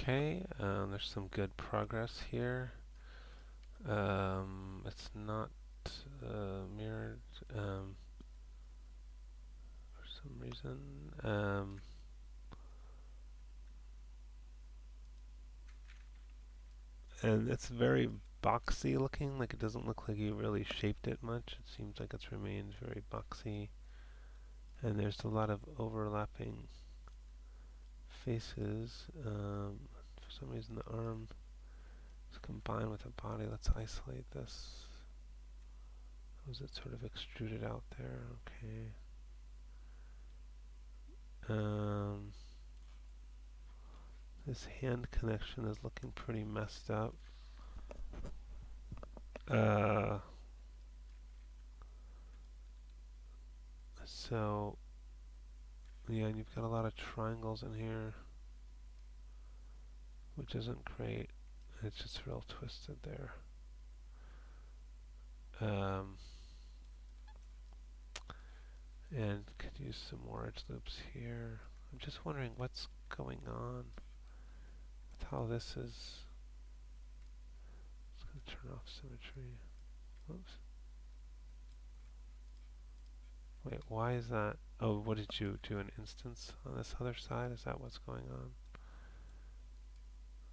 Okay, there's some good progress here. It's not mirrored for some reason. And it's very boxy looking, like it doesn't look like you really shaped it much. It seems like it's remained very boxy. And there's a lot of overlapping faces. For some reason the arm is combined with the body. Let's isolate this. Was it sort of extruded out there? Okay. Um, this hand connection is looking pretty messed up. Uh, so, yeah, and you've got a lot of triangles in here, which isn't great. It's just real twisted there. Um, and could use some more edge loops here. I'm just wondering what's going on with how this is. It's going to turn off symmetry. Whoops. Wait, why is that? Oh, what did you do? An instance on this other side? Is that what's going on?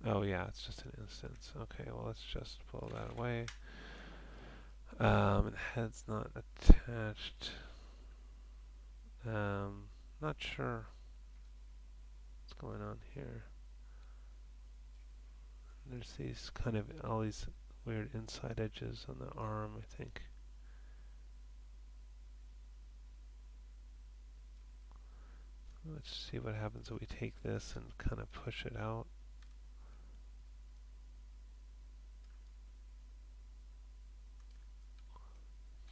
Oh yeah, it's just an instance. Okay, well let's just pull that away. And head's not attached. Not sure what's going on here. There's these kind of all these weird inside edges on the arm, I think. Let's see what happens if we take this and kind of push it out.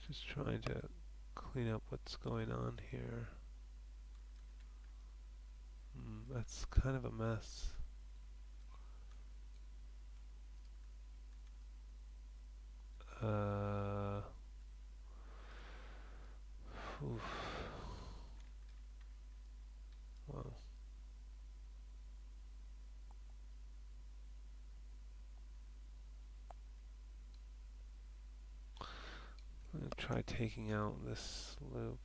Just trying to clean up what's going on here. That's kind of a mess. Oof. Wow. I'm going to try taking out this loop.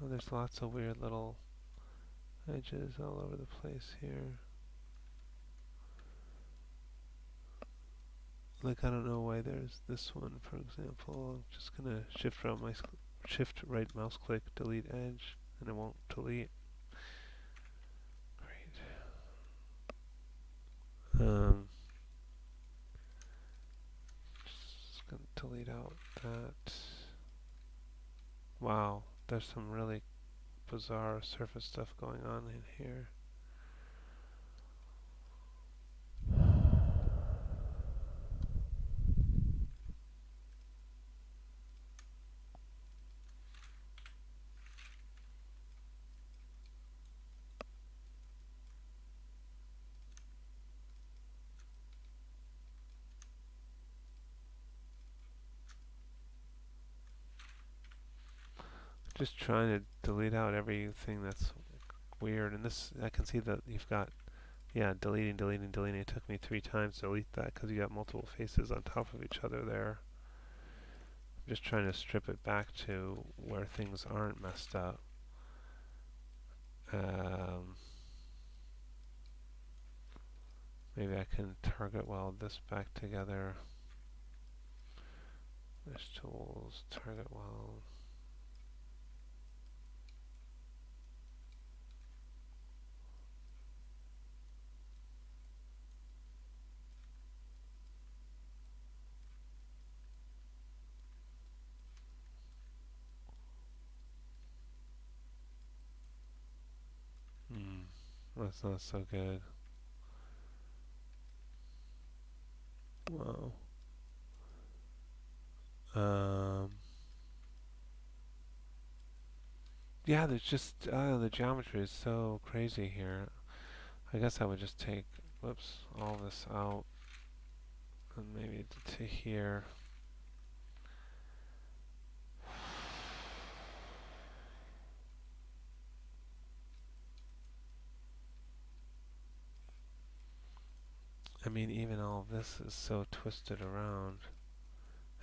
Oh, there's lots of weird little edges all over the place here. Like, I don't know why there's this one, for example. I'm just going to shift right mouse click, delete edge, and it won't delete. Great. Just going to delete out that. Wow, there's some really bizarre surface stuff going on in here. Just trying to delete out everything that's weird. And this, I can see that you've got, yeah, deleting. It took me 3 times to delete that because you got multiple faces on top of each other there. I'm just trying to strip it back to where things aren't messed up. Maybe I can target weld this back together. There's tools, target weld. That's not so good. Wow. Yeah, there's just, the geometry is so crazy here. I guess I would just take, whoops, all this out, and maybe to here. I mean, even all this is so twisted around,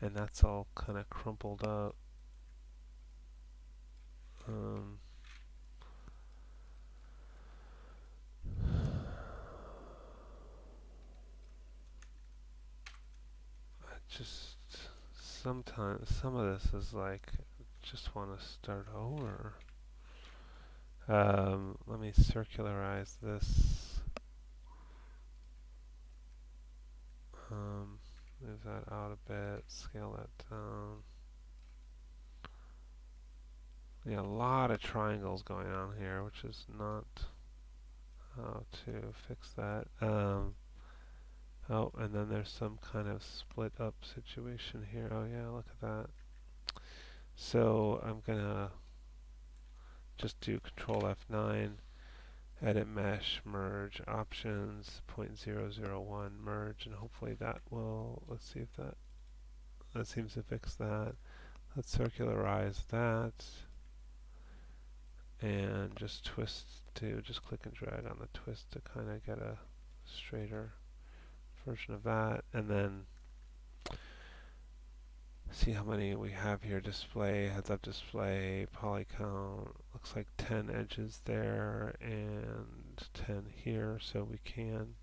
and that's all kind of crumpled up. Um, I just sometimes some of this is like just want to start over. Let me circularize this. Move that out a bit, scale that down. Yeah, a lot of triangles going on here, which is not how to fix that. Oh, and then there's some kind of split up situation here. Oh yeah, look at that. So I'm gonna just do Control F9, edit mesh, merge, options, 0.001, merge, and hopefully that will, let's see if that seems to fix that. Let's circularize that, and just twist to, just click and drag on the twist to kind of get a straighter version of that, and then see how many we have here. Display, heads up display, poly count, looks like 10 edges there and 10 here, so we can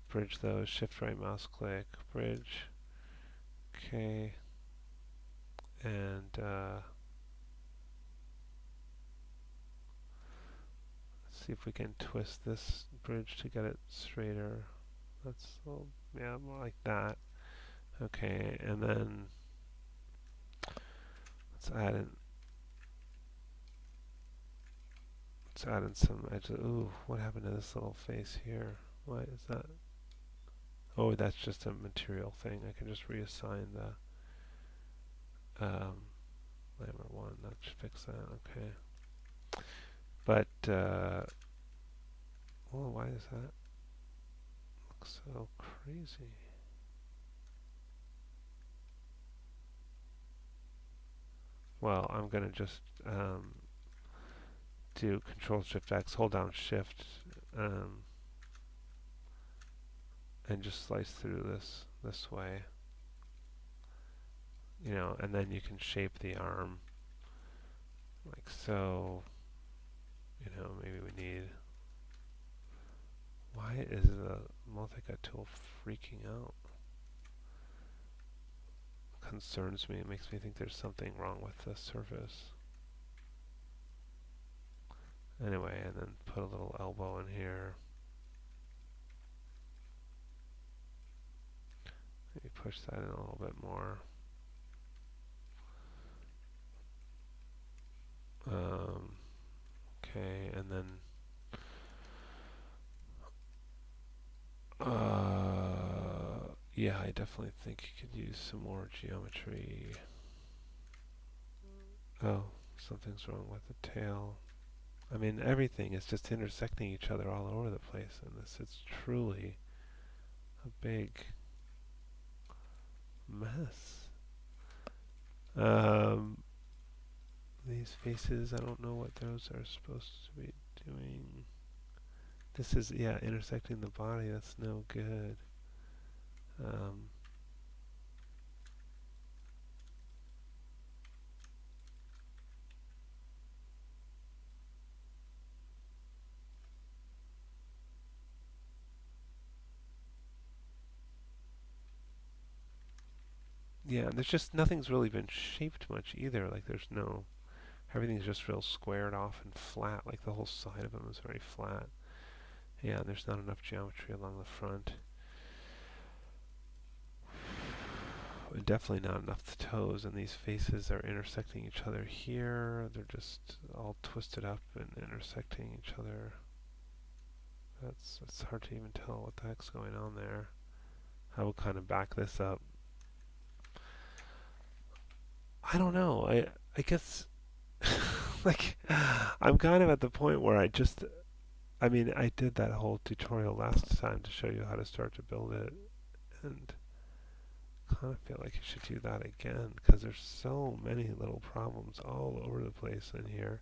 bridge those. Shift right mouse click, bridge. Okay, and let's see if we can twist this bridge to get it straighter. That's, well, yeah, more like that. Okay, and then let's add in some edges. Ooh, what happened to this little face here? Why is that? Oh, that's just a material thing. I can just reassign the Lammer 1. That should fix that. Okay. But, oh, why does that look so crazy? Well, I'm going to just do Control-Shift-X, hold down Shift, and just slice through this way. You know, and then you can shape the arm like so. You know, maybe we need. Why is the multi-cut tool freaking out? Concerns me. It makes me think there's something wrong with the surface. Anyway, and then put a little elbow in here. Maybe push that in a little bit more. Okay, and then yeah, I definitely think you could use some more geometry. Oh, something's wrong with the tail. I mean, everything is just intersecting each other all over the place in this. It's truly a big mess. These faces, I don't know what those are supposed to be doing. This is, yeah, intersecting the body. That's no good. Yeah, there's just nothing's really been shaped much either. Like there's no, everything's just real squared off and flat. Like the whole side of them is very flat. Yeah, and there's not enough geometry along the front. And definitely not enough the toes, and these faces are intersecting each other here. They're just all twisted up and intersecting each other. It's hard to even tell what the heck's going on there. I will kind of back this up. I don't know. I guess like I'm kind of at the point where I mean, I did that whole tutorial last time to show you how to start to build it, and kind of feel like you should do that again because there's so many little problems all over the place in here.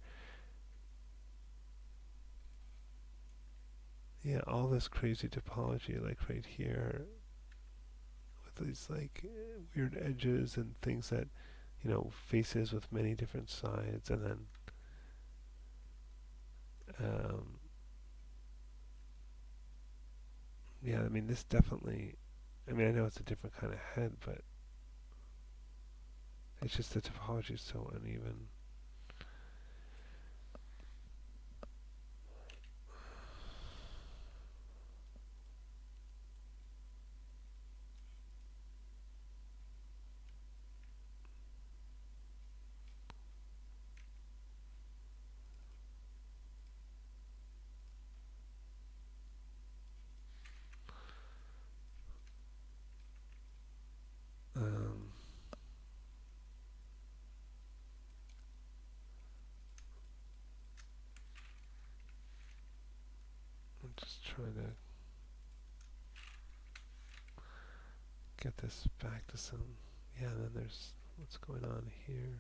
Yeah, all this crazy topology, like right here, with these like weird edges and things that, faces with many different sides, and then, um, yeah, I mean, this definitely, I mean, I know it's a different kind of head, but it's just the topology is so uneven. Um, I'm just trying to get this back to some. Yeah, and then there's what's going on here.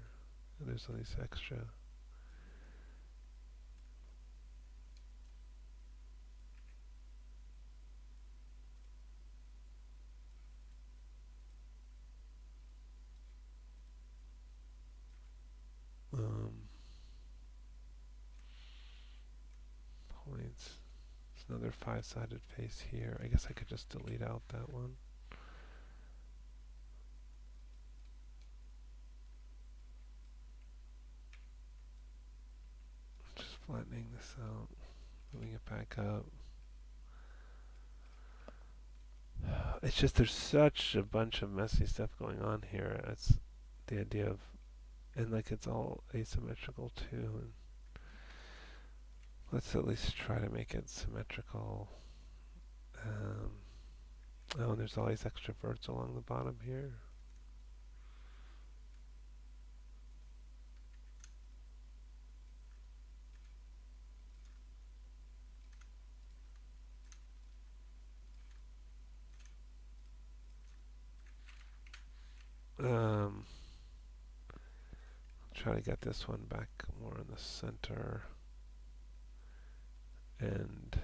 There's all these extra. Um, Points. There's another five-sided face here. I guess I could just delete out that one. Just flattening this out, moving it back up. It's just there's such a bunch of messy stuff going on here. It's the idea of, and like it's all asymmetrical too. And let's at least try to make it symmetrical. Um, oh, and there's all these extra verts along the bottom here. Um, Try to get this one back more in the center. And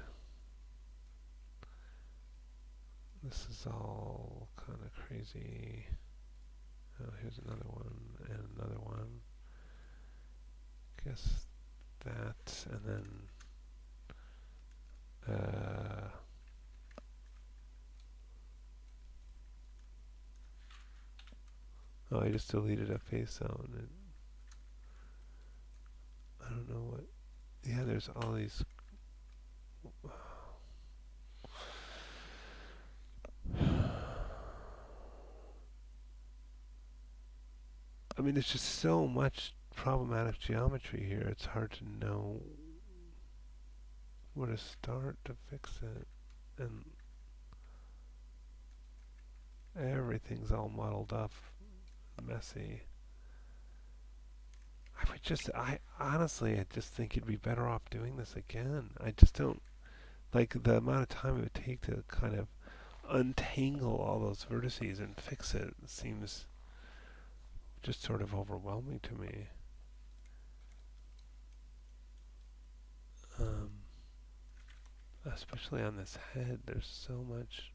this is all kind of crazy. Oh, here's another one and another one. Guess that, and then oh, I just deleted a face out, and I don't know what. Yeah, there's all these. I mean, there's just so much problematic geometry here. It's hard to know where to start to fix it, and everything's all muddled up, messy. I honestly, I just think you'd be better off doing this again. I just don't like the amount of time it would take to kind of untangle all those vertices and fix it. Seems just sort of overwhelming to me. Um, Especially on this head, there's so much.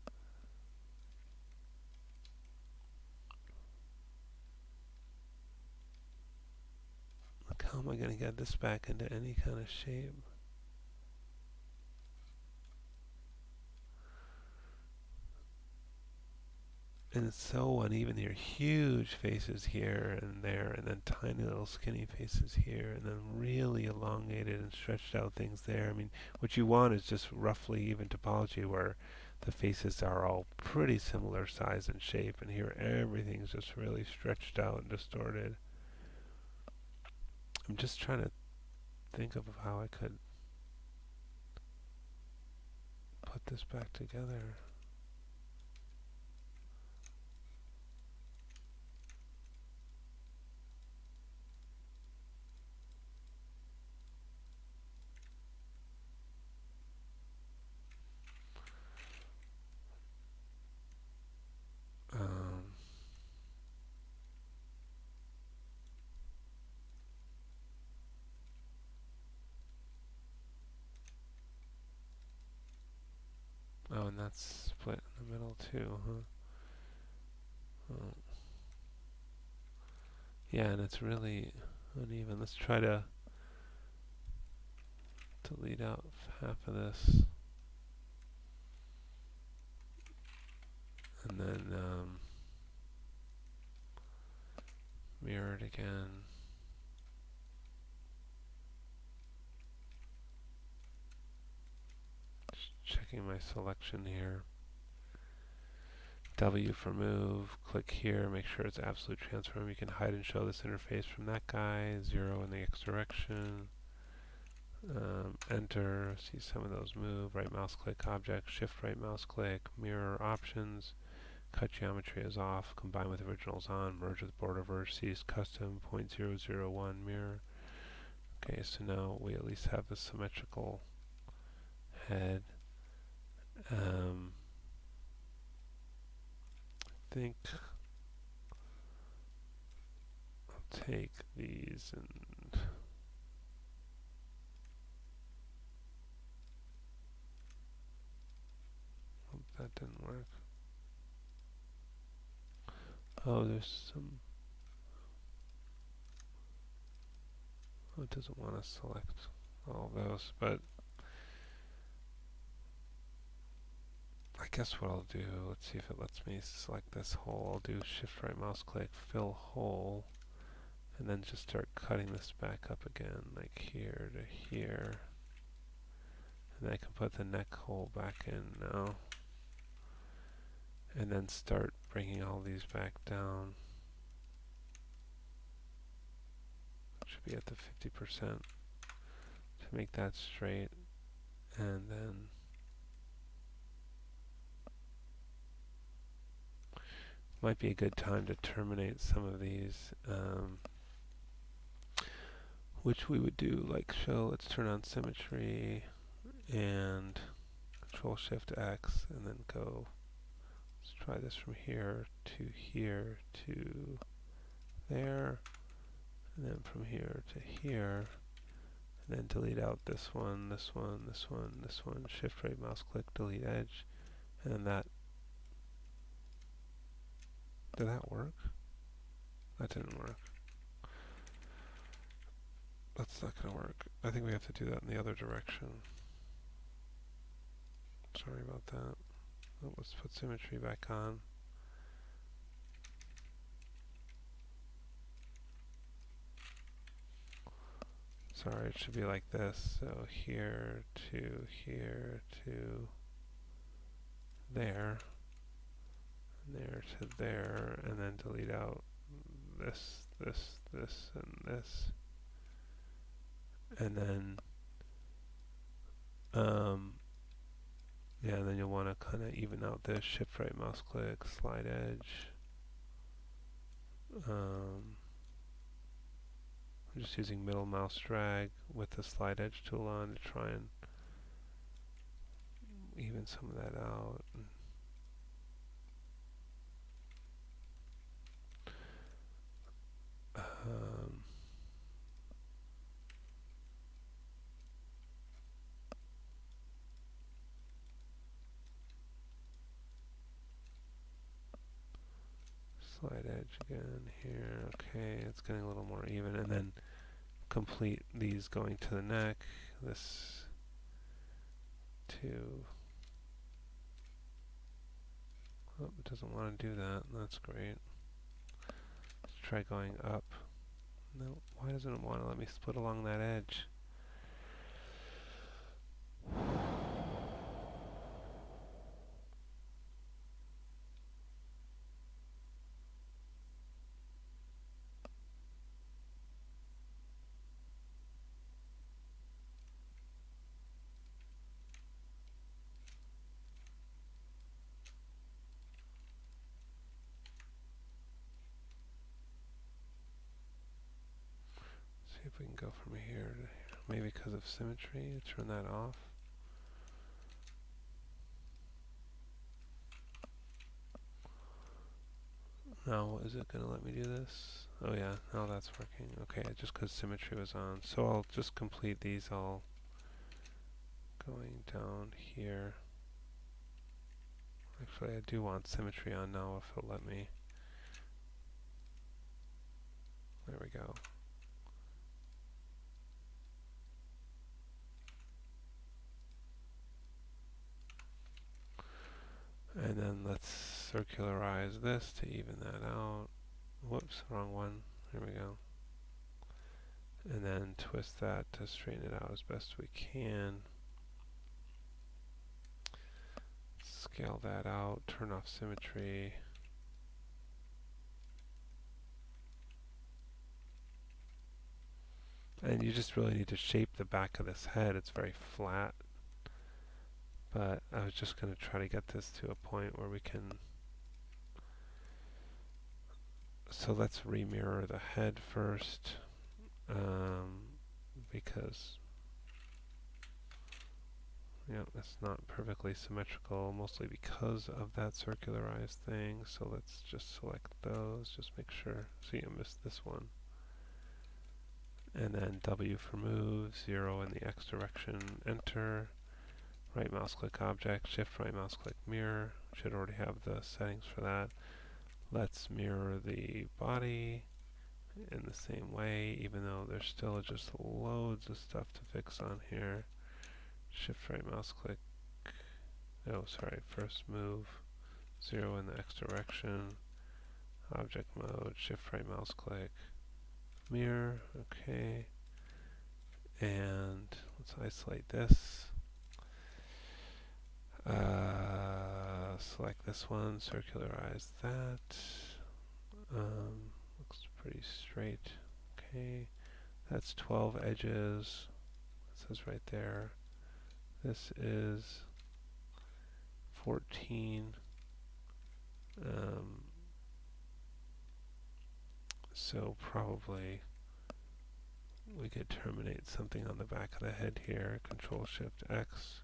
Like, how am I going to get this back into any kind of shape? And it's so uneven here. Huge faces here and there, and then tiny little skinny faces here, and then really elongated and stretched out things there. I mean, what you want is just roughly even topology where the faces are all pretty similar size and shape, and here everything's just really stretched out and distorted. I'm just trying to think of how I could put this back together. Um, and that's split in the middle too, huh? Oh. Yeah, and it's really uneven. Let's try to delete out half of this. And then mirror it again. Just checking my selection here. W for move, click here, make sure it's absolute transform. You can hide and show this interface from that guy, 0 in the X direction. Enter, see some of those move, right mouse click object, shift right mouse click, mirror options, cut geometry is off, combine with originals on, merge with border vertices, custom 0.001 mirror. Okay, so now we at least have a symmetrical head. I think I'll take these and that didn't work. Oh, there's some. Oh, it doesn't want to select all those, but I guess what I'll do, let's see if it lets me select this hole. I'll do shift right mouse click, fill hole, and then just start cutting this back up again, like here to here. And then I can put the neck hole back in now. And then start bringing all these back down. Should be at the 50% to make that straight. And then might be a good time to terminate some of these, which we would do like show. Let's turn on symmetry and Control Shift X, and then go. Let's try this from here to there, and then from here to here, and then delete out this one, this one, this one, this one. Shift right mouse click, delete edge, and then that. Did that work? That didn't work. That's not going to work. I think we have to do that in the other direction. Sorry about that. Oh, let's put symmetry back on. Sorry, it should be like this. So here to there, and there to there, and then delete out this, this, this, and this. And then, yeah, and then you'll want to kind of even out this. Shift right mouse click, slide edge. I'm just using middle mouse drag with the slide edge tool on to try and even some of that out. Slide edge again here. Okay, it's getting a little more even, and then complete these going to the neck. This to. Oh, it doesn't want to do that. That's great. Let's try going up. No, why doesn't it want to let me split along that edge? See if we can go from here to here. Maybe because of symmetry, turn that off. Now, is it going to let me do this? Oh yeah, now that's working. Okay, just because symmetry was on. So I'll just complete these all going down here. Actually, I do want symmetry on now if it'll let me. There we go. And then let's circularize this to even that out. Whoops, wrong one. Here we go. And then twist that to straighten it out as best we can. Scale that out, turn off symmetry. And you just really need to shape the back of this head. It's very flat. But I was just going to try to get this to a point where we can. So let's remirror the head first, because it's not perfectly symmetrical, mostly because of that circularized thing. So let's just select those, just make sure. So you missed this one. And then W for move, 0 in the X direction, enter. Right mouse click object, shift right mouse click mirror. Should already have the settings for that. Let's mirror the body in the same way, even though there's still just loads of stuff to fix on here. Shift right mouse click. Oh, sorry, first move, 0 in the X direction. Object mode, shift right mouse click. Mirror, okay. And let's isolate this. Select this one, circularize that. Looks pretty straight. Okay, that's 12 edges. It says right there. This is 14. So probably we could terminate something on the back of the head here. Control Shift X.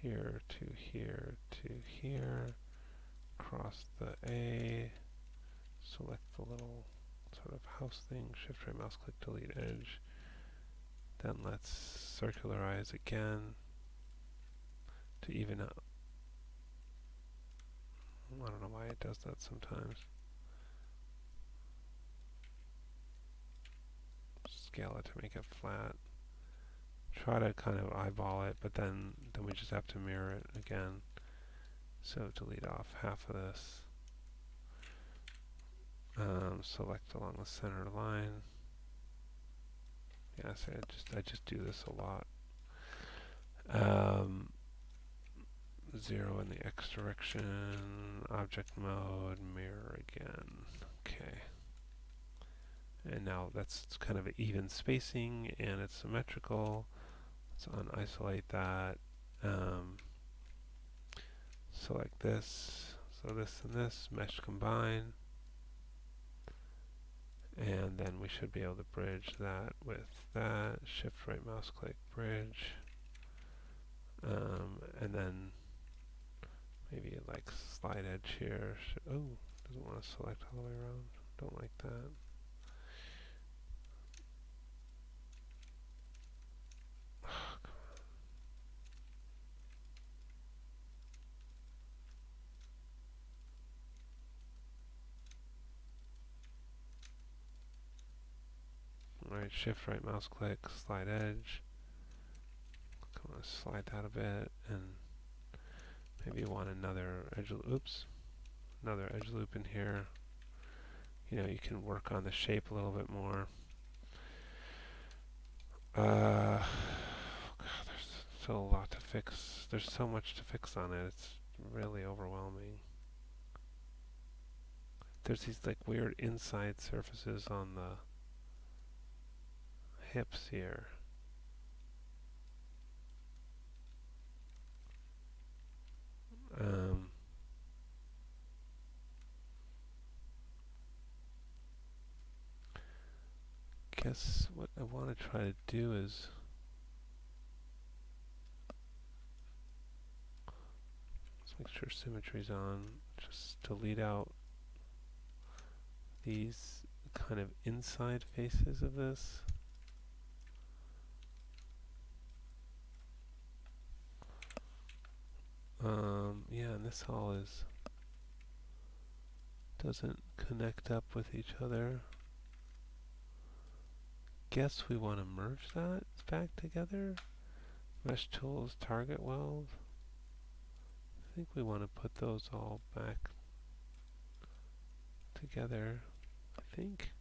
Here to here to here. Cross the A. Select the little sort of house thing. Shift right mouse click, delete edge. Then let's circularize again to even out. I don't know why it does that sometimes. Scale it to make it flat. Try to kind of eyeball it, but then we just have to mirror it again. So delete off half of this. Select along the center line. Yeah, so I just do this a lot. 0 in the X direction, object mode, mirror again. Okay. And now that's kind of even spacing and it's symmetrical. Let's unisolate that. Select this. So this and this, mesh combine. And then we should be able to bridge that with that. Shift right mouse click, bridge. And then maybe like slide edge here. Oh, doesn't want to select all the way around. Don't like that. Alright, shift right mouse click, slide edge. I'm going to slide that a bit and maybe you want another edge another edge loop in here. You can work on the shape a little bit more. God, there's still a lot to fix. There's so much to fix on it. It's really overwhelming. There's these like weird inside surfaces on the hips here. Guess what I want to try to do is let's make sure symmetry's on. Just delete out these kind of inside faces of this. this all is doesn't connect up with each other. Guess we want to merge that back together. Mesh tools, target weld. I think we want to put those all back together, I think.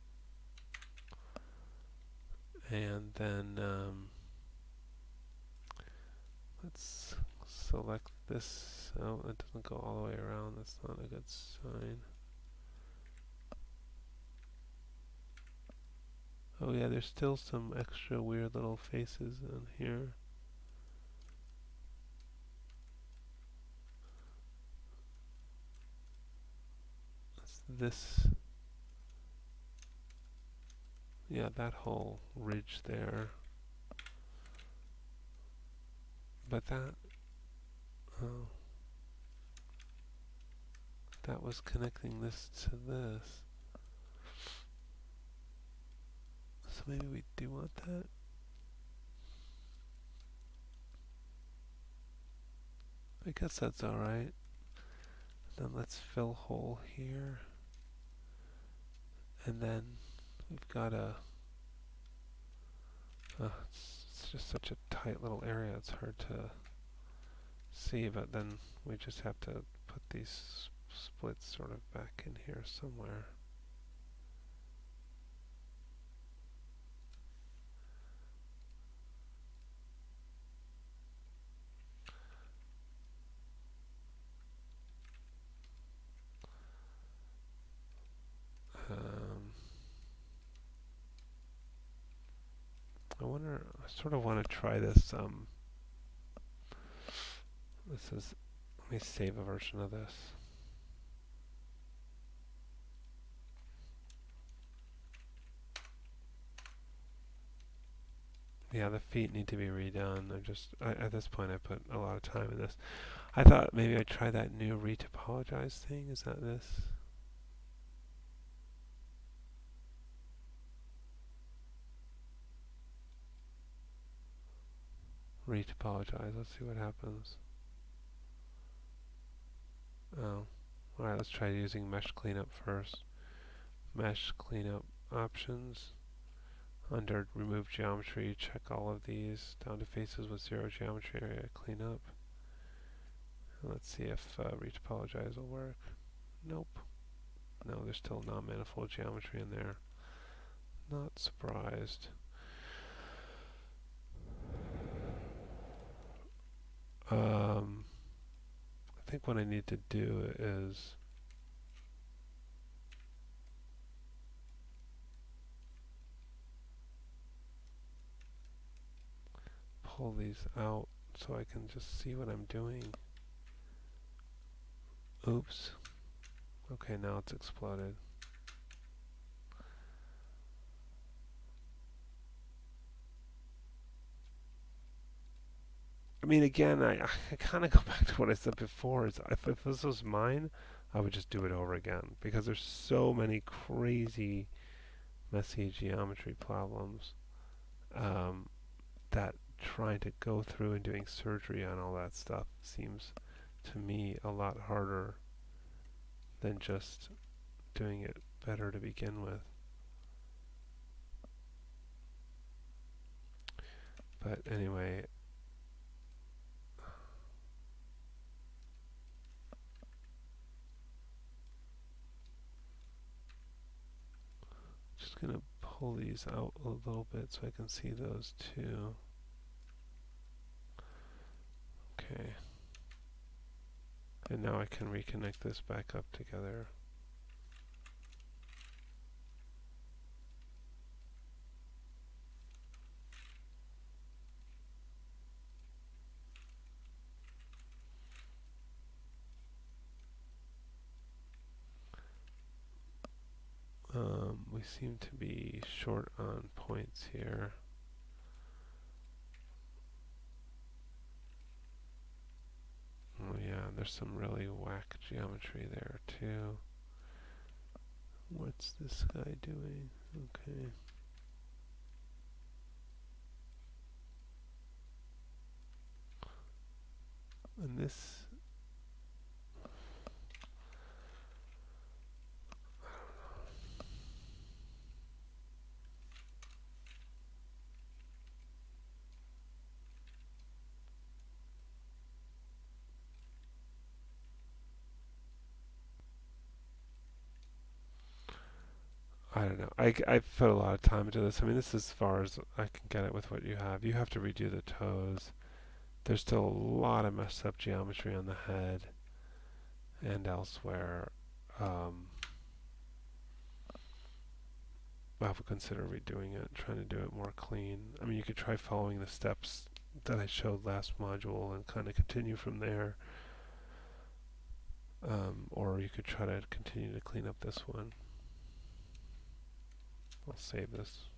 And then let's select this. Oh, it doesn't go all the way around. That's not a good sign. Oh yeah, there's still some extra weird little faces on here. This, yeah, that whole ridge there. But that, oh, that was connecting this to this. So maybe we do want that. I guess that's alright. Then let's fill hole here. And then we've got a, it's just such a tight little area, it's hard to see, but then we just have to put these splits sort of back in here somewhere. I sort of want to try this, let me save a version of this. Yeah, the feet need to be redone. At this point I put a lot of time in this. I thought maybe I'd try that new retopologize thing. Is that this? Retopologize. Let's see what happens. Oh. Alright, let's try using mesh cleanup first. Mesh cleanup options. Under remove geometry, check all of these. Down to faces with zero geometry area, clean up. Let's see if retopologize will work. Nope. No, there's still non-manifold geometry in there. Not surprised. I think what I need to do is pull these out so I can just see what I'm doing. Oops. Okay, now it's exploded. I mean, again, I kind of go back to what I said before. If this was mine, I would just do it over again because there's so many crazy, messy geometry problems that trying to go through and doing surgery on all that stuff seems to me a lot harder than just doing it better to begin with. But anyway, just gonna pull these out a little bit so I can see those too. Okay. And now I can reconnect this back up together. We seem to be short on points here. Oh yeah, there's some really whack geometry there too. What's this guy doing? Okay. And this, don't know. I put a lot of time into this. I mean, this is as far as I can get it with what you have. You have to redo the toes. There's still a lot of messed up geometry on the head and elsewhere. I would consider redoing it, trying to do it more clean. I mean, you could try following the steps that I showed last module and kind of continue from there. Or you could try to continue to clean up this one. I'll save this.